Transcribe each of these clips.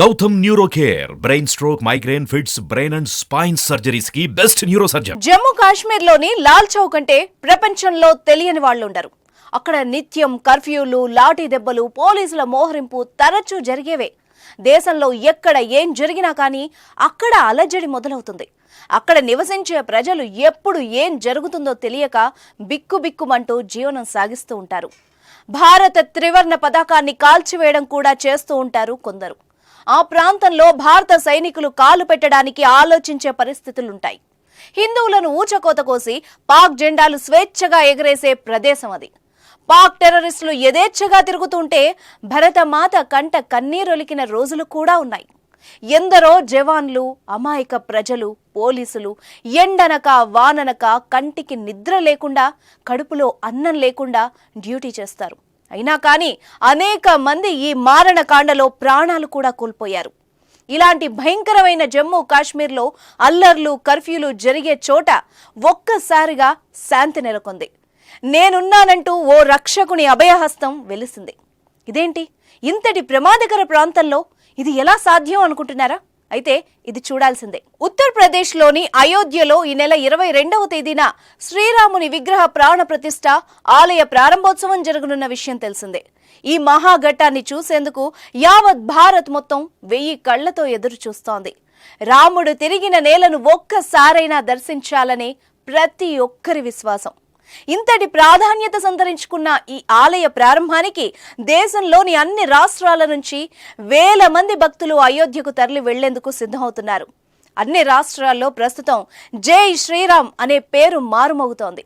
Gautam neuro care brain stroke migraine fits brain and spine surgeries కి best neurosurgeon. Jammu Kashmir లోని లాల్ చౌక్ అంటే ప్రపంచంలో తెలియని వాళ్ళు ఉండరు. అక్కడ నిత్యం కర్ఫ్యూలు, లాఠీ దెబ్బలు, పోలీసుల మోహరింపు తరచూ జరిగేవే. దేశంలో ఎక్కడ ఏం జరిగినా కానీ అక్కడ అలజడి మొదలవుతుంది. అక్కడ నివసించే ప్రజలు ఎప్పుడు ఏం జరుగుతుందో తెలియక బిక్కుబిక్కుమంటూ జీవనం సాగిస్తూ ఉంటారు. భారత త్రివర్ణ పతాకాన్ని కాల్చివేయడం కూడా చేస్తూ ఉంటారు కొందరు. ఆ ప్రాంతంలో భారత సైనికులు కాలు పెట్టడానికి ఆలోచించే పరిస్థితులుంటాయి. హిందువులను ఊచకోత కోసి పాక్ జెండాలు స్వేచ్ఛగా ఎగరేసే ప్రదేశం అది. పాక్ టెర్రరిస్టులు యథేచ్ఛగా తిరుగుతుంటే భరతమాత కంట కన్నీరొలికిన రోజులు కూడా ఉన్నాయి. ఎందరో జవాన్లు, అమాయక ప్రజలు, పోలీసులు ఎండనక వాననక కంటికి నిద్ర లేకుండా, కడుపులో అన్నం లేకుండా డ్యూటీ చేస్తారు. అయినా కానీ అనేక మంది ఈ మారణకాండలో ప్రాణాలు కూడా కోల్పోయారు. ఇలాంటి భయంకరమైన జమ్మూ కాశ్మీర్లో అల్లర్లు, కర్ఫ్యూలు జరిగే చోట ఒక్కసారిగా శాంతి నెలకొంది. నేనున్నానంటూ ఓ రక్షకుని అభయహస్తం వెలిసింది. ఇదేంటి, ఇంతటి ప్రమాదకర ప్రాంతంలో ఇది ఎలా సాధ్యం అనుకుంటున్నారా? అయితే ఇది చూడాల్సిందే. ఉత్తరప్రదేశ్లోని అయోధ్యలో ఈ నెల 22వ తేదీన శ్రీరాముని విగ్రహ ప్రాణ ప్రతిష్ఠ, ఆలయ ప్రారంభోత్సవం జరగనున్న విషయం తెలిసిందే. ఈ మహాఘట్టాన్ని చూసేందుకు యావత్ భారత్ మొత్తం 1000 కళ్లతో ఎదురు చూస్తోంది. రాముడు తిరిగిన నేలను ఒక్కసారైనా దర్శించాలనే ప్రతి ఒక్కరి విశ్వాసం. ఇంతటి ప్రాధాన్యత సంతరించుకున్న ఈ ఆలయ ప్రారంభానికి దేశంలోని అన్ని రాష్ట్రాల నుంచి వేల మంది భక్తులు అయోధ్యకు తరలి వెళ్లేందుకు సిద్ధమవుతున్నారు. అన్ని రాష్ట్రాల్లో ప్రస్తుతం జై శ్రీరామ్ అనే పేరు మారుమోగుతోంది.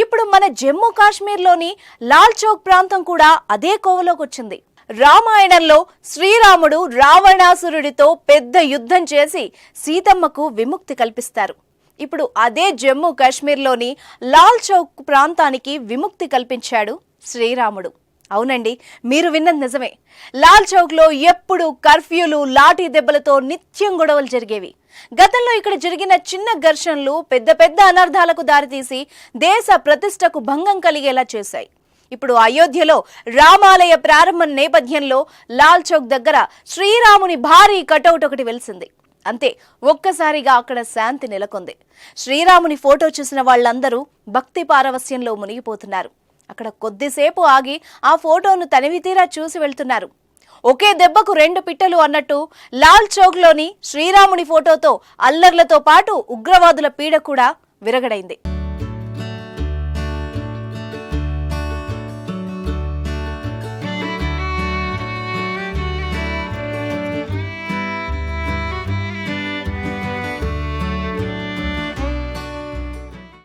ఇప్పుడు మన జమ్మూ కాశ్మీర్లోని లాల్ చౌక్ ప్రాంతం కూడా అదే కోవలోకి వచ్చింది. రామాయణంలో శ్రీరాముడు రావణాసురుడితో పెద్ద యుద్ధం చేసి సీతమ్మకు విముక్తి కల్పిస్తారు. ఇప్పుడు అదే జమ్మూ కాశ్మీర్లోని లాల్ చౌక్ ప్రాంతానికి విముక్తి కల్పించాడు శ్రీరాముడు. అవునండి, మీరు విన్నది నిజమే. లాల్ చౌక్లో ఎప్పుడు కర్ఫ్యూలు, లాఠీ దెబ్బలతో నిత్యం గొడవలు జరిగేవి. గతంలో ఇక్కడ జరిగిన చిన్న ఘర్షణలు పెద్ద పెద్ద అనర్థాలకు దారితీసి దేశ ప్రతిష్టకు భంగం కలిగేలా చేశాయి. ఇప్పుడు అయోధ్యలో రామాలయ ప్రారంభం నేపథ్యంలో లాల్ చౌక్ దగ్గర శ్రీరాముని భారీ కటౌట్ ఒకటి వెలిసింది. అంతే, ఒక్కసారిగా అక్కడ శాంతి నెలకొంది. శ్రీరాముని ఫోటో చూసిన వాళ్ళందరూ భక్తి పారవస్యంలో మునిగిపోతున్నారు. అక్కడ కొద్దిసేపు ఆగి ఆ ఫోటోను తనివితీరా చూసి వెళ్తున్నారు. ఒకే దెబ్బకు 2 పిట్టలు అన్నట్టు లాల్ చౌక్లోని శ్రీరాముని ఫోటోతో అల్లర్లతో పాటు ఉగ్రవాదుల పీడ కూడా విరగడైంది.